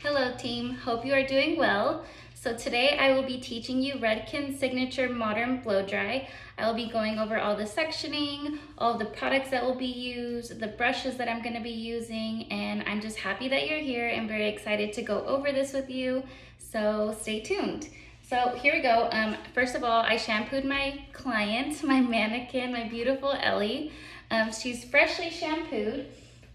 Hello team, hope you are doing well. So today I will be teaching you Redken Signature Modern Blow Dry. I will be going over all the sectioning, all the products that will be used, the brushes that I'm going to be using, and I'm just happy that you're here and very excited to go over this with you. So stay tuned. So here we go. First of all, I shampooed my client, my mannequin, my beautiful Ellie. She's freshly shampooed.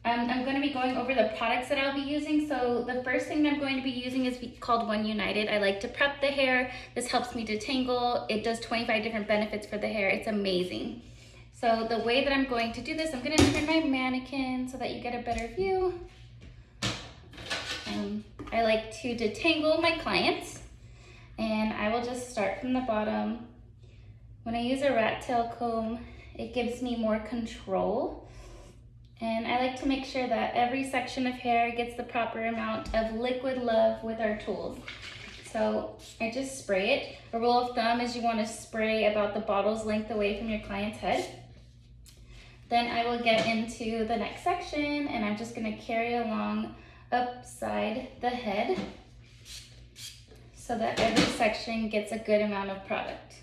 I'm going to be going over the products that I'll be using. So the first thing that I'm going to be using is called One United. I like to prep the hair. This helps me detangle. It does 25 different benefits for the hair. It's amazing. So the way that I'm going to do this, I'm going to turn my mannequin so that you get a better view. I like to detangle my clients, and I will just start from the bottom. When I use a rat tail comb, it gives me more control. And I like to make sure that every section of hair gets the proper amount of liquid love with our tools. So I just spray it. A rule of thumb is you want to spray about the bottle's length away from your client's head. Then I will get into the next section, and I'm just going to carry along upside the head so that every section gets a good amount of product.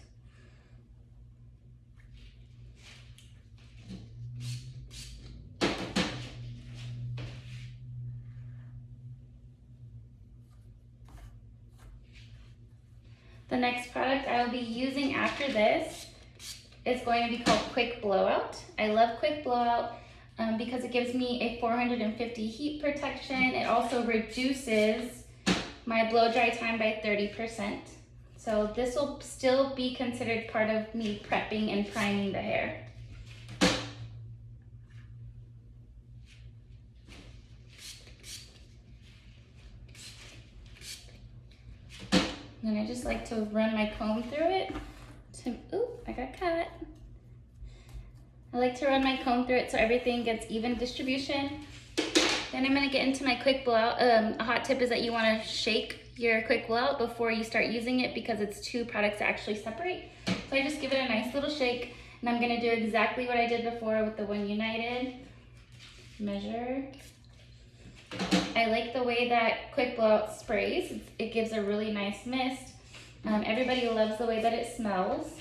The next product I will be using after this is going to be called Quick Blowout. I love Quick Blowout because it gives me a 450 heat protection. It also reduces my blow dry time by 30%. So this will still be considered part of me prepping and priming the hair. And I just like to run my comb through it. Ooh, I got cut. I like to run my comb through it so everything gets even distribution. Then I'm gonna get into my quick blowout. A hot tip is that you wanna shake your quick blowout before you start using it because it's two products that actually separate. So I just give it a nice little shake, and I'm gonna do exactly what I did before with the One United. Measure. I like the way that Quick Blowout sprays. It gives a really nice mist. Everybody loves the way that it smells.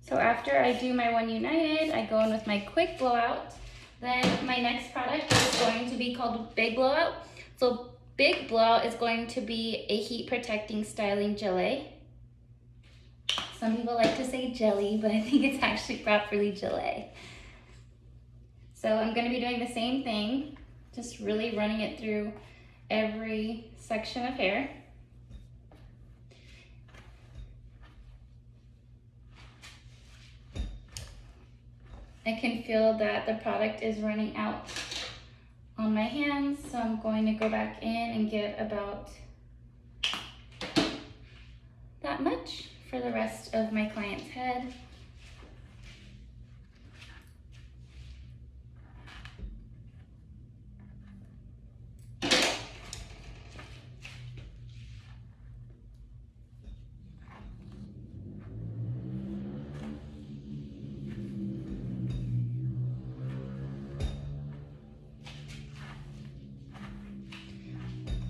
So after I do my One United, I go in with my Quick Blowout. Then my next product is going to be called Big Blowout. So Big Blowout is going to be a heat protecting styling gelée. Some people like to say jelly, but I think it's actually properly gelée. So I'm going to be doing the same thing, just really running it through every section of hair. I can feel that the product is running out on my hands, so I'm going to go back in and get about that much for the rest of my client's head.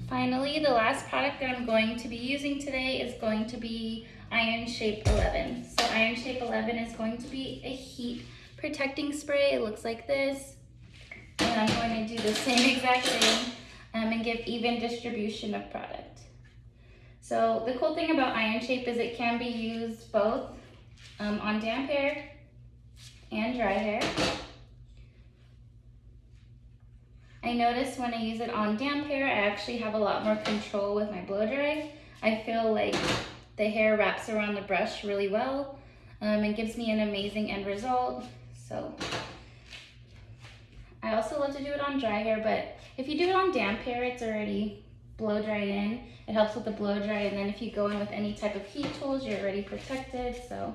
Finally, the last product that I'm going to be using today is going to be Iron Shape 11. So Iron Shape 11 is going to be a heat protecting spray. It looks like this. And I'm going to do the same exact thing and give even distribution of product. So the cool thing about Iron Shape is it can be used both on damp hair and dry hair. I notice when I use it on damp hair, I actually have a lot more control with my blow dry. I feel like the hair wraps around the brush really well and gives me an amazing end result. So I also love to do it on dry hair, but if you do it on damp hair, it's already blow dried in. It helps with the blow dry, and then if you go in with any type of heat tools, you're already protected, so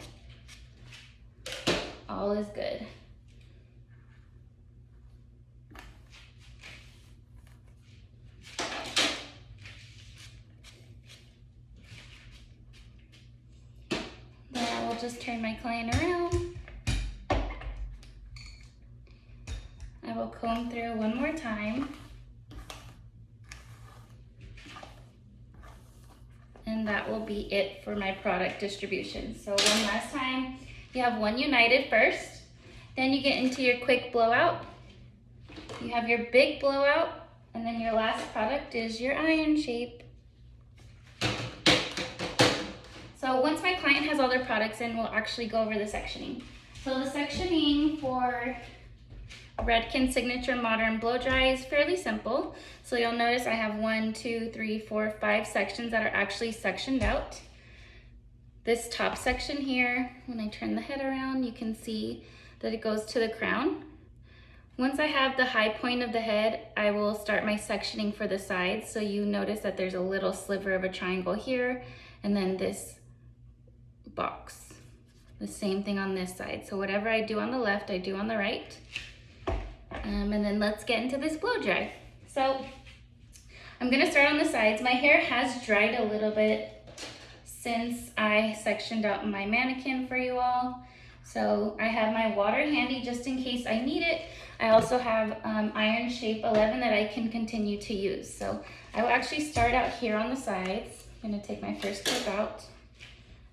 all is good. just turn my client around. I will comb through one more time. And that will be it for my product distribution. So one last time, you have one united first, then you get into your quick blowout, you have your big blowout, and then your last product is your iron shape. So once my client has all their products in, we'll actually go over the sectioning. So the sectioning for Redken Signature Modern Blow Dry is fairly simple. So you'll notice I have 1, 2, 3, 4, 5 sections that are actually sectioned out. This top section here, when I turn the head around, you can see that it goes to the crown. Once I have the high point of the head, I will start my sectioning for the sides. So you notice that there's a little sliver of a triangle here, and then this box. The same thing on this side. So whatever I do on the left, I do on the right. And then let's get into this blow dry. So I'm gonna start on the sides. My hair has dried a little bit since I sectioned out my mannequin for you all. So I have my water handy just in case I need it. I also have iron shape 11 that I can continue to use. So I will actually start out here on the sides. I'm gonna take my first clip out.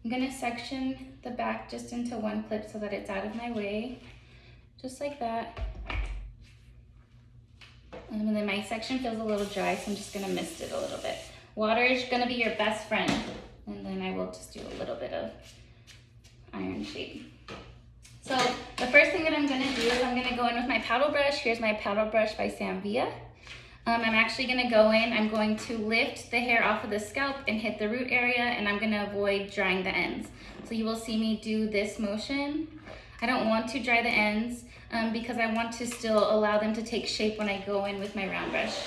I'm gonna section the back just into one clip so that it's out of my way, just like that. And then my section feels a little dry, so I'm just gonna mist it a little bit. Water is gonna be your best friend. And then I will just do a little bit of iron shape. So the first thing that I'm gonna do is I'm gonna go in with my paddle brush. Here's my paddle brush by Samvia. I'm actually gonna go in, I'm going to lift the hair off of the scalp and hit the root area, and I'm gonna avoid drying the ends. So you will see me do this motion. I don't want to dry the ends because I want to still allow them to take shape when I go in with my round brush.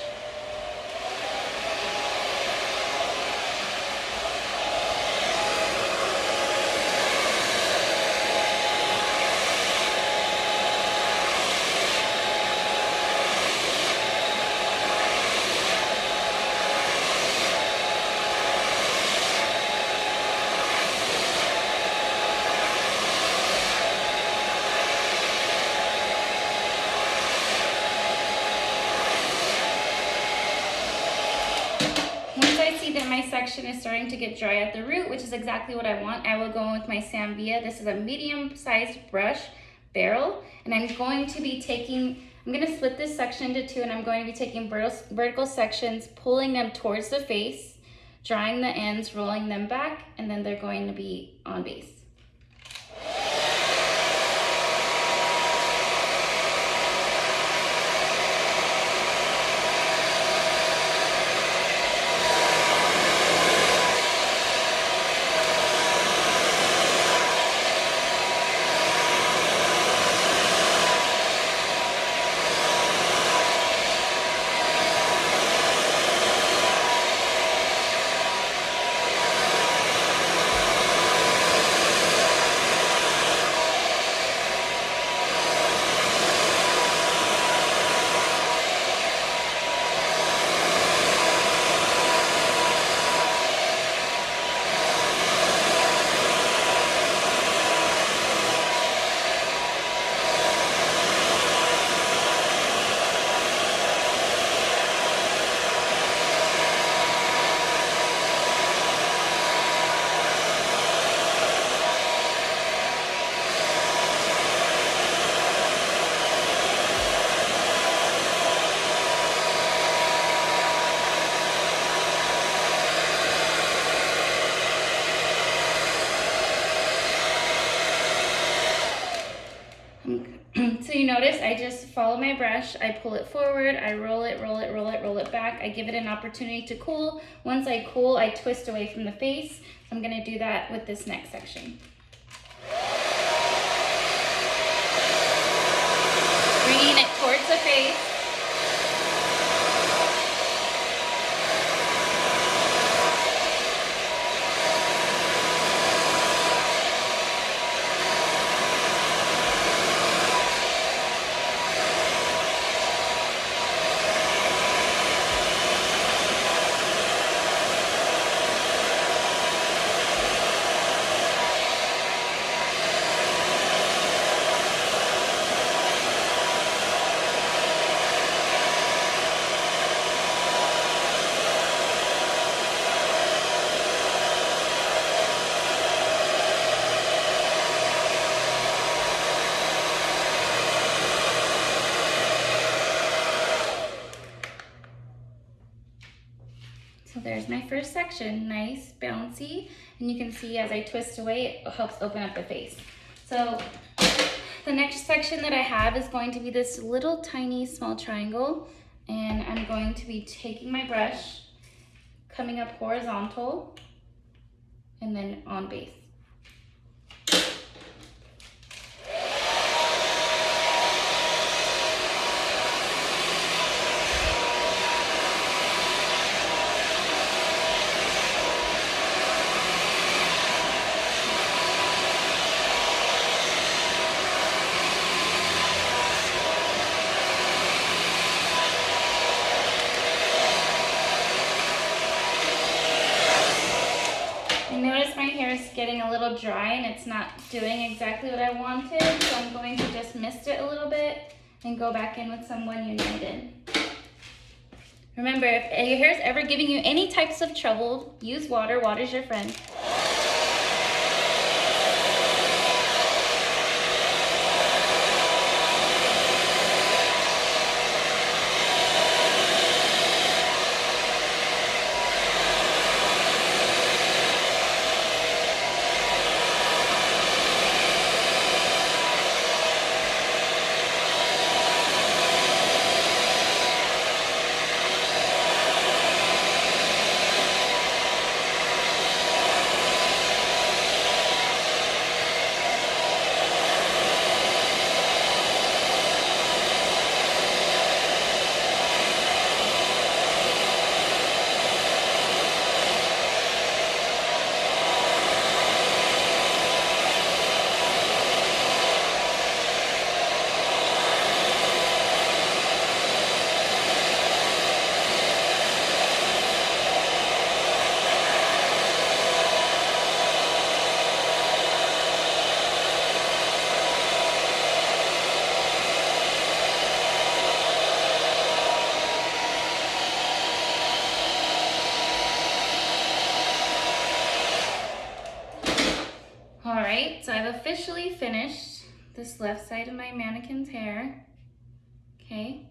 That my section is starting to get dry at the root, which is exactly what I want, I will go in with my Samvia. This is a medium-sized brush barrel, and I'm going to split this section into two, and I'm going to be taking vertical sections, pulling them towards the face, drying the ends, rolling them back, and then they're going to be on base. So you notice I just follow my brush, I pull it forward, I roll it, roll it, roll it, roll it back. I give it an opportunity to cool. Once I cool, I twist away from the face. So I'm gonna do that with this next section. Bringing it towards the face. there's my first section, nice, bouncy. And you can see as I twist away, it helps open up the face. So the next section that I have is going to be this little tiny small triangle. And I'm going to be taking my brush, coming up horizontal, and then on base. Notice my hair is getting a little dry and it's not doing exactly what I wanted, so I'm going to just mist it a little bit and go back in with some One United. Remember, if your hair is ever giving you any types of trouble, use water. Water's your friend. Alright, so I've officially finished this left side of my mannequin's hair. Okay,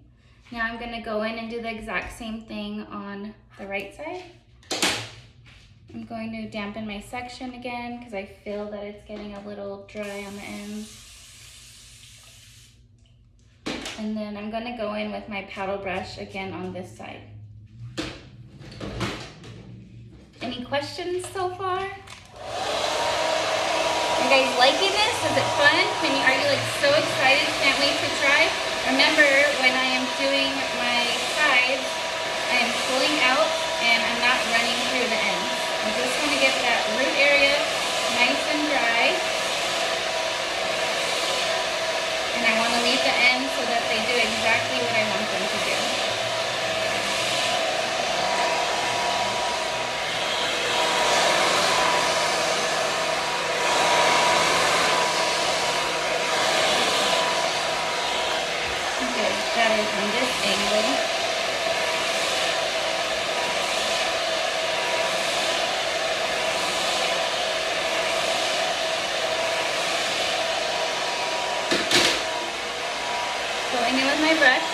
now I'm going to go in and do the exact same thing on the right side. I'm going to dampen my section again because I feel that it's getting a little dry on the ends. And then I'm going to go in with my paddle brush again on this side. Any questions so far? Are you guys liking this? Is it fun? Are you like so excited? Can't wait to try? Remember, when I am doing my sides, I am pulling out and I'm not running through the ends. I just want to get that root area nice and dry. And I want to leave the ends so that they do exactly what I want them to do. Better from this angle. Going in with my brush.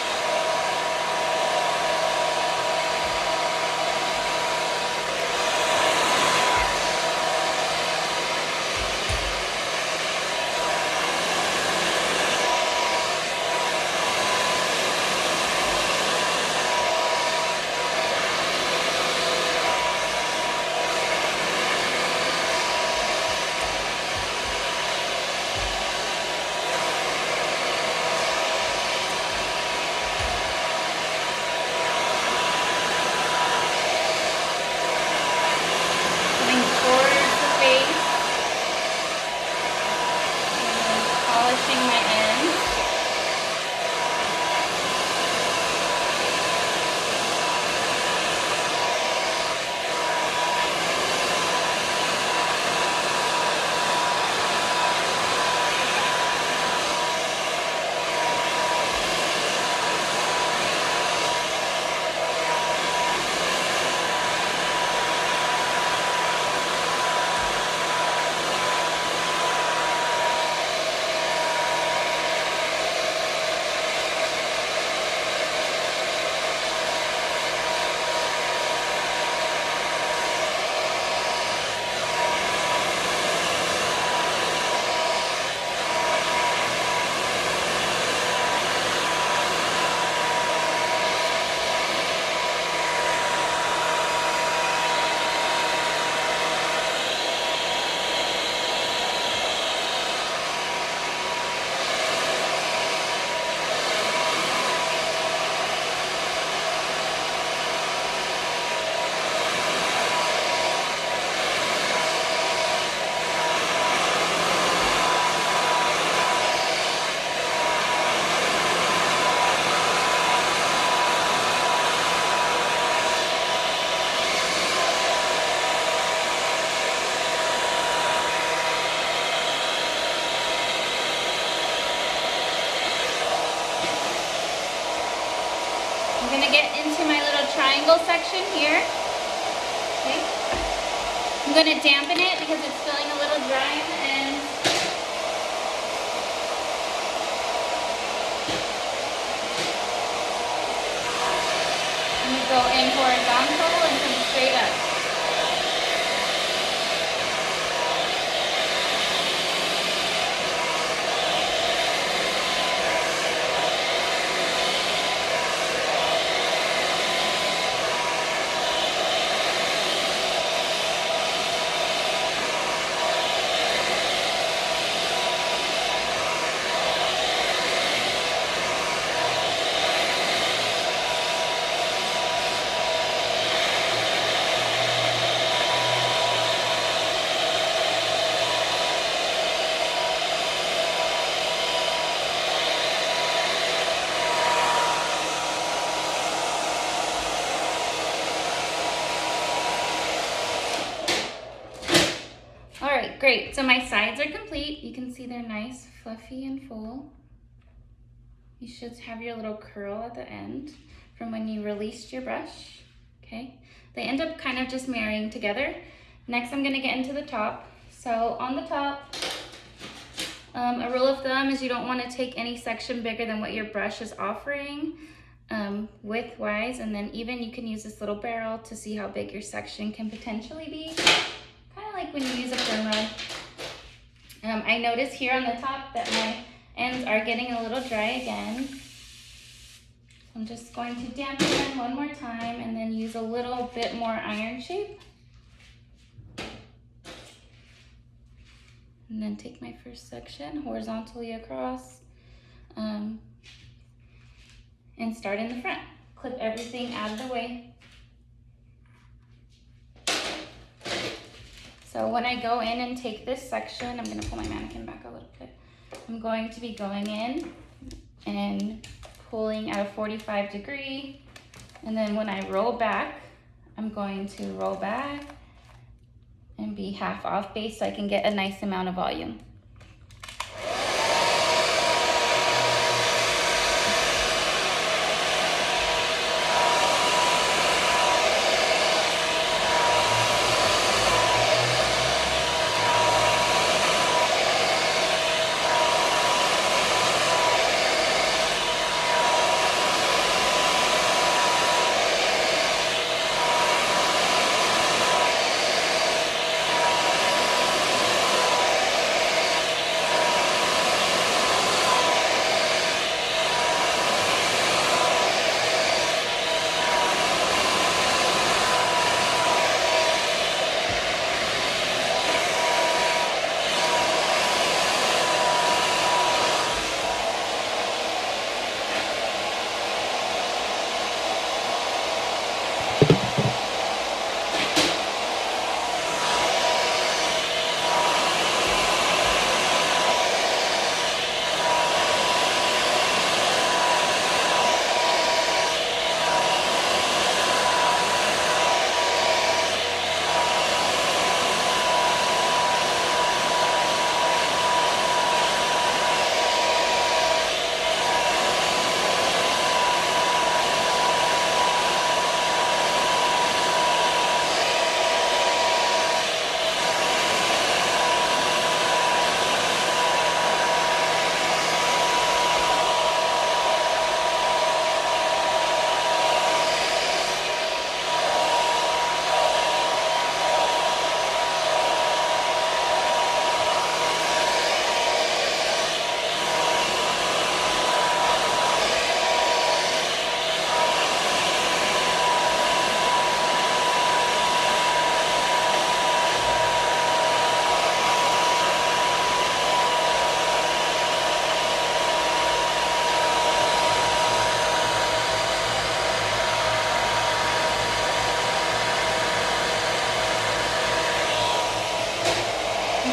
I'm gonna get into my little triangle section here. Okay. I'm gonna dampen it because it's feeling a little dry in the end. I'm gonna go in horizontal and come straight up. All right, great. So my sides are complete. You can see they're nice, fluffy, and full. You should have your little curl at the end from when you released your brush, okay? They end up kind of just marrying together. Next, I'm gonna get into the top. So on the top, a rule of thumb is you don't wanna take any section bigger than what your brush is offering width-wise, and then even you can use this little barrel to see how big your section can potentially be. Kind of like when you use a perm rug. I notice here on the top that my ends are getting a little dry again. I'm just going to dampen them one more time and then use a little bit more iron shape. And then take my first section horizontally across and start in the front. Clip everything out of the way. So when I go in and take this section, I'm gonna pull my mannequin back a little bit. I'm going to be going in and pulling at a 45 degree. And then when I roll back, I'm going to roll back and be half off base so I can get a nice amount of volume.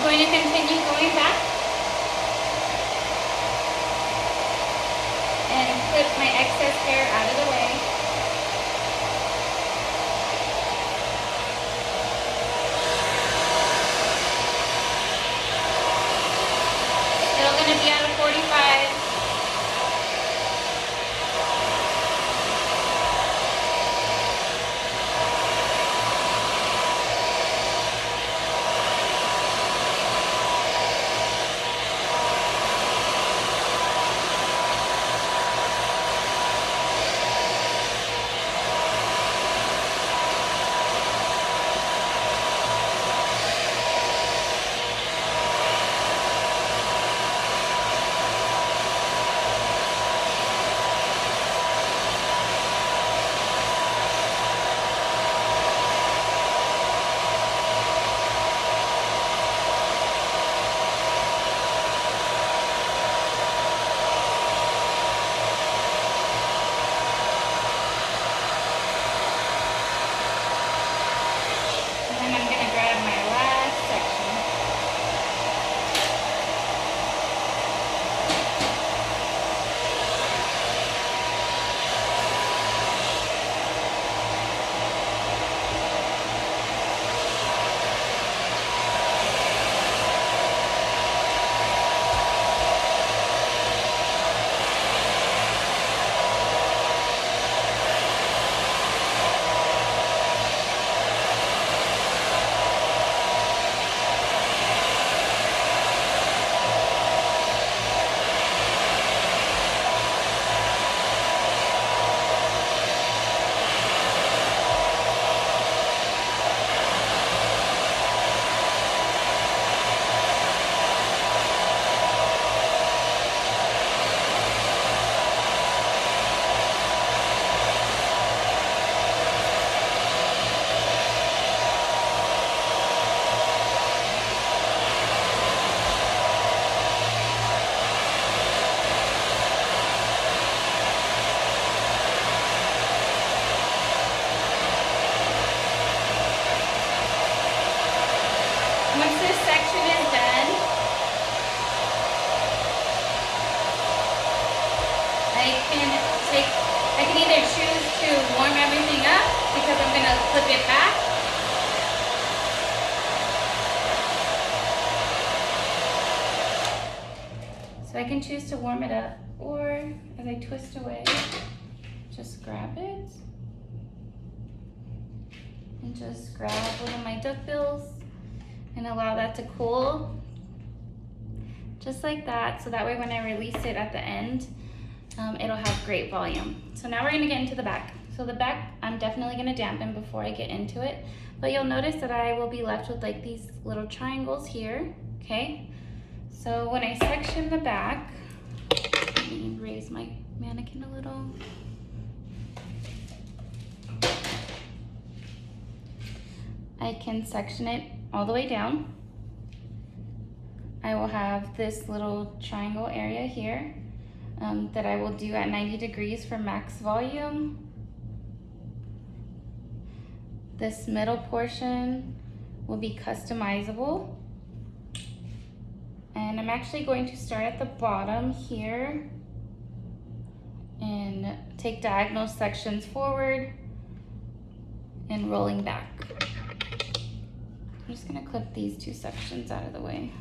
Going to continue going back and clip my excess hair out of the way. Still going to be at a 45. I can either choose to warm everything up because I'm gonna flip it back. So I can choose to warm it up, or as I twist away, just grab it and just grab one of my duckbills and allow that to cool. Just like that, so that way when I release it at the end, it'll have great volume. So now we're gonna get into the back. So the back, I'm definitely gonna dampen before I get into it, but you'll notice that I will be left with like these little triangles here, okay? So when I section the back, let me raise my mannequin a little. I can section it all the way down. I will have this little triangle area here that I will do at 90 degrees for max volume. This middle portion will be customizable. And I'm actually going to start at the bottom here and take diagonal sections forward and rolling back. I'm just gonna clip these two sections out of the way.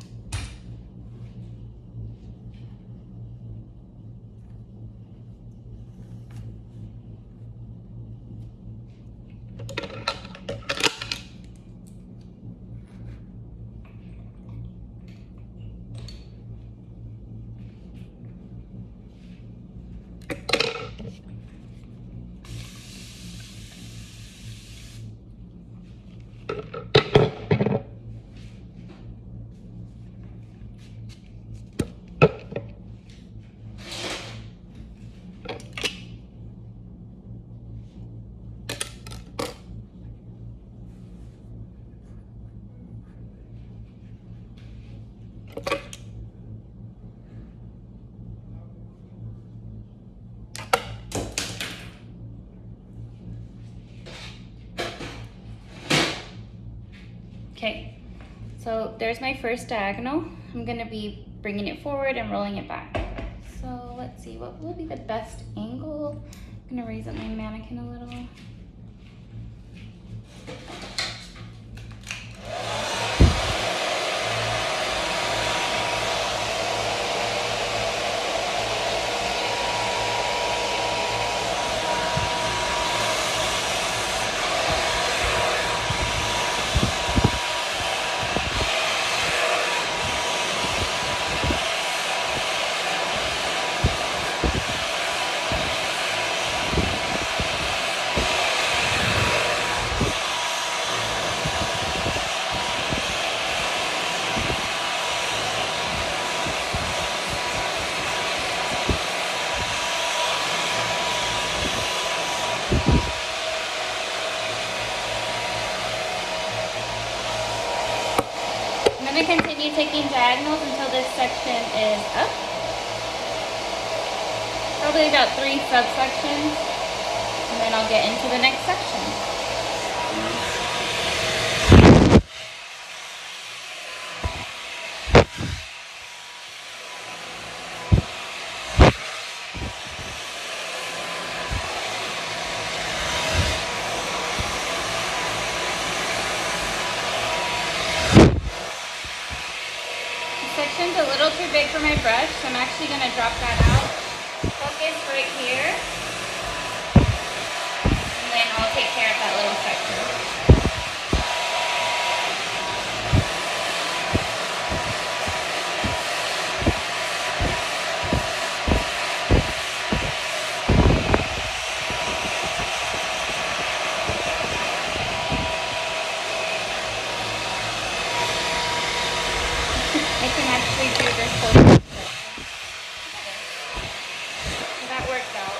Okay, so there's my first diagonal. I'm gonna be bringing it forward and rolling it back. So let's see, what will be the best angle? I'm gonna raise up my mannequin a little. I'm going to continue taking diagonals until this section is up. Probably about 3 subsections, and then I'll get into the next section. Section's a little too big for my brush, so I'm actually going to drop that out. Focus right here, and then I'll take care of that little section. I can actually do this whole section. So that worked out.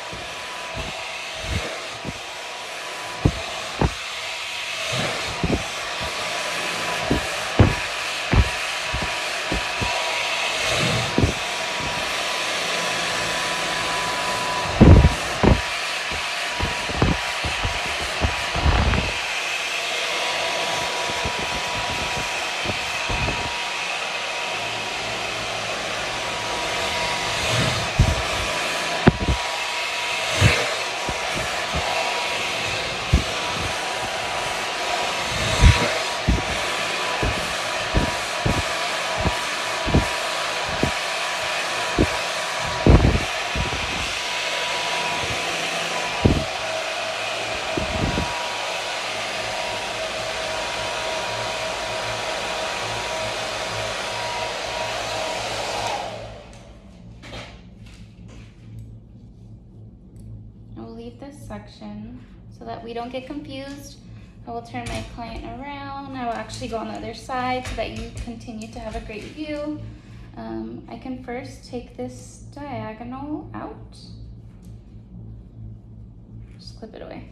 I will leave this section so that we don't get confused. I will turn my client around. I will actually go on the other side so that you continue to have a great view. I can first take this diagonal out. Just clip it away.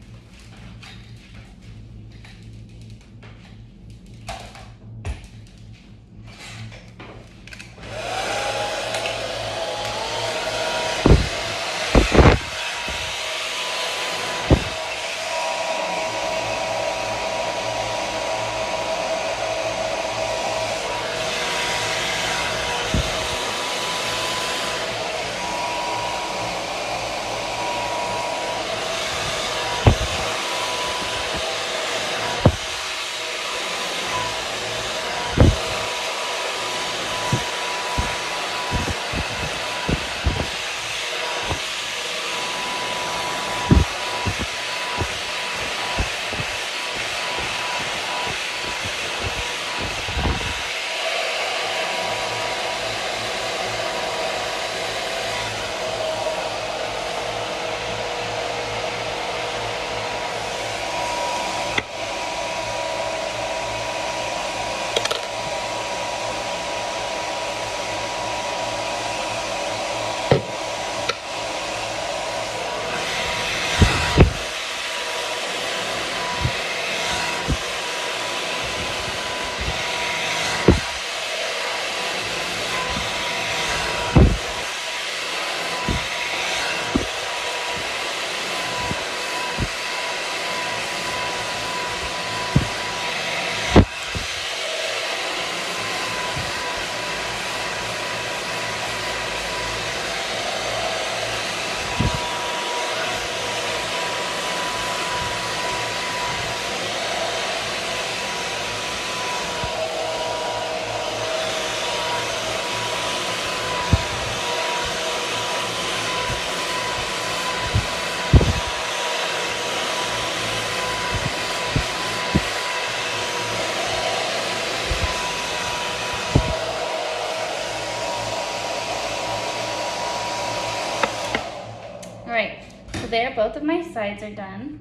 All right, so there, both of my sides are done.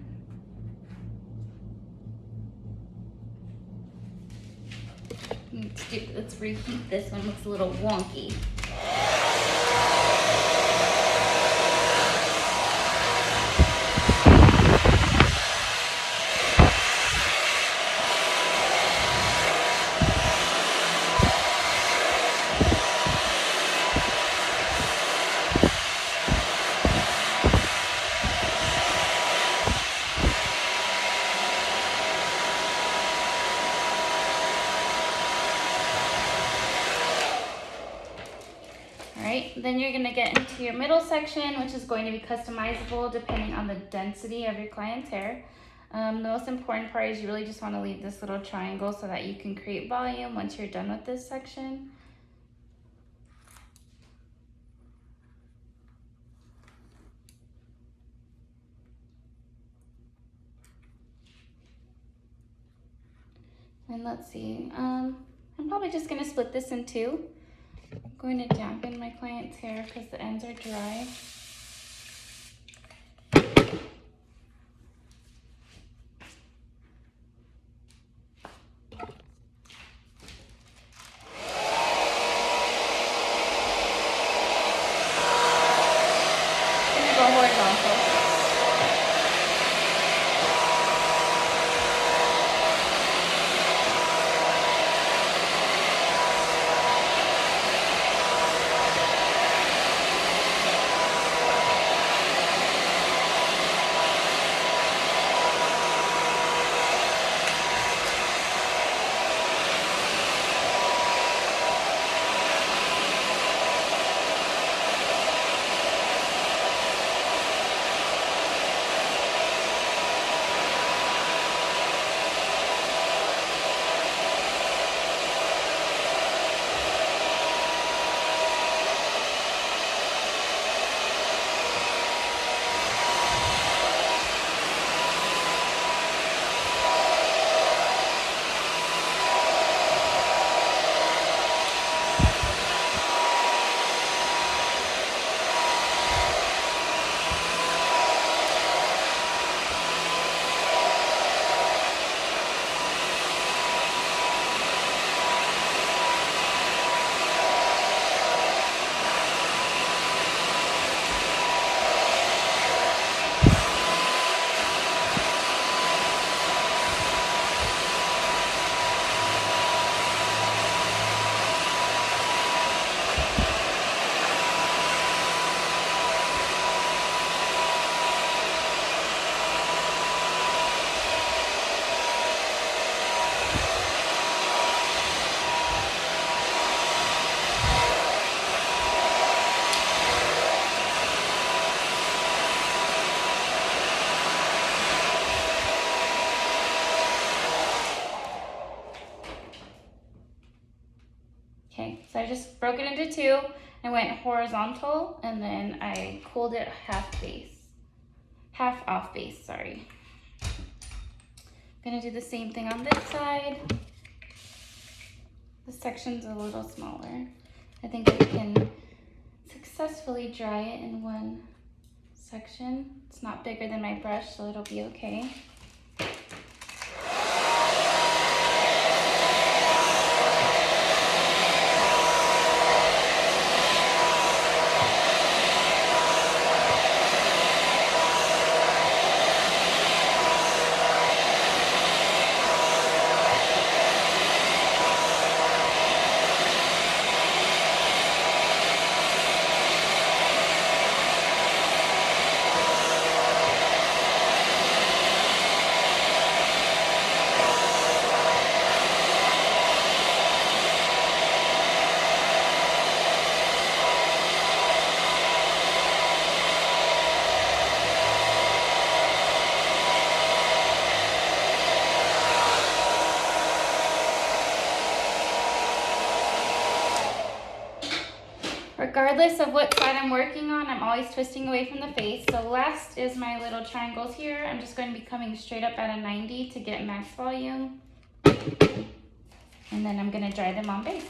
Let's repeat this one, looks a little wonky. Then you're going to get into your middle section, which is going to be customizable depending on the density of your client's hair. The most important part is you really just want to leave this little triangle so that you can create volume once you're done with this section. And let's see, I'm probably just going to split this in two. I'm going to dampen my client's hair because the ends are dry. I'm going to go horizontal. broke it into two. I went horizontal and then I cooled it half off base, sorry. Gonna do the same thing on this side. The section's a little smaller. I think we can successfully dry it in one section. It's not bigger than my brush, so it'll be okay. Regardless of what side I'm working on, I'm always twisting away from the face. So last is my little triangles here. I'm just going to be coming straight up at a 90 to get max volume. And then I'm going to dry them on base.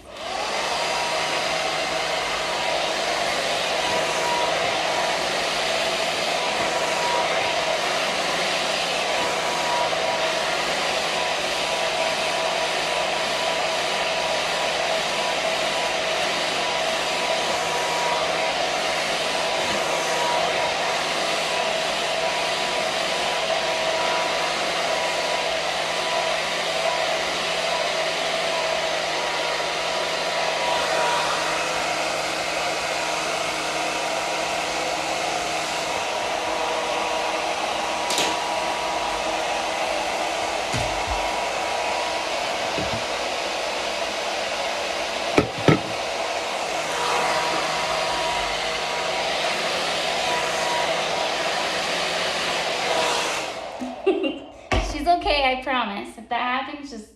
She's okay, I promise. If that happens, just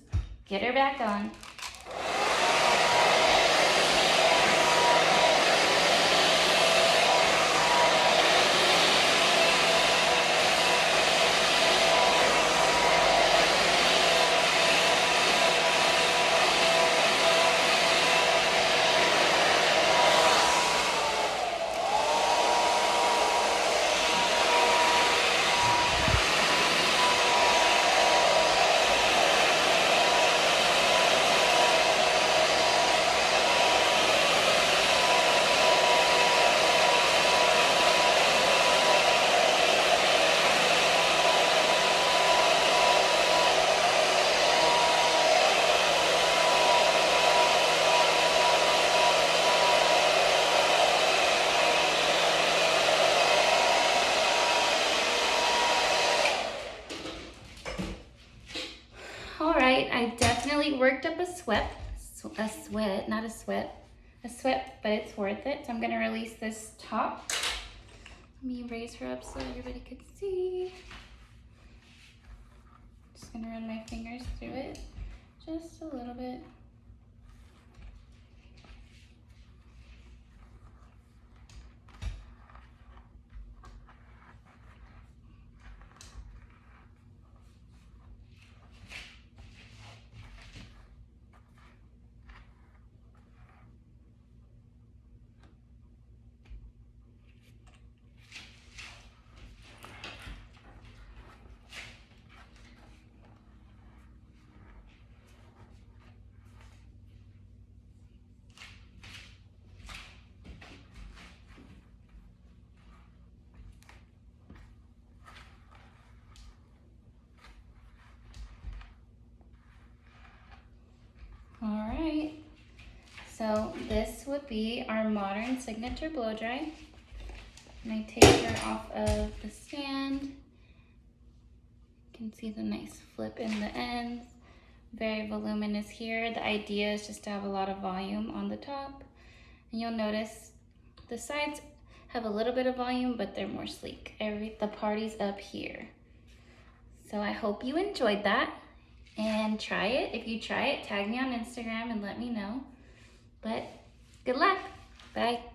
get her back on. All right, I definitely worked up a sweat, but it's worth it. So I'm gonna release this top. Let me raise her up so everybody could see. Just gonna run my fingers through it, just a little bit. All right, so this would be our modern signature blow dry. And I take her off of the stand. You can see the nice flip in the ends. Very voluminous here. The idea is just to have a lot of volume on the top. And you'll notice the sides have a little bit of volume, but they're more sleek. The party's up here. So I hope you enjoyed that. And try it. If you try it, tag me on Instagram and let me know. But Good luck. Bye.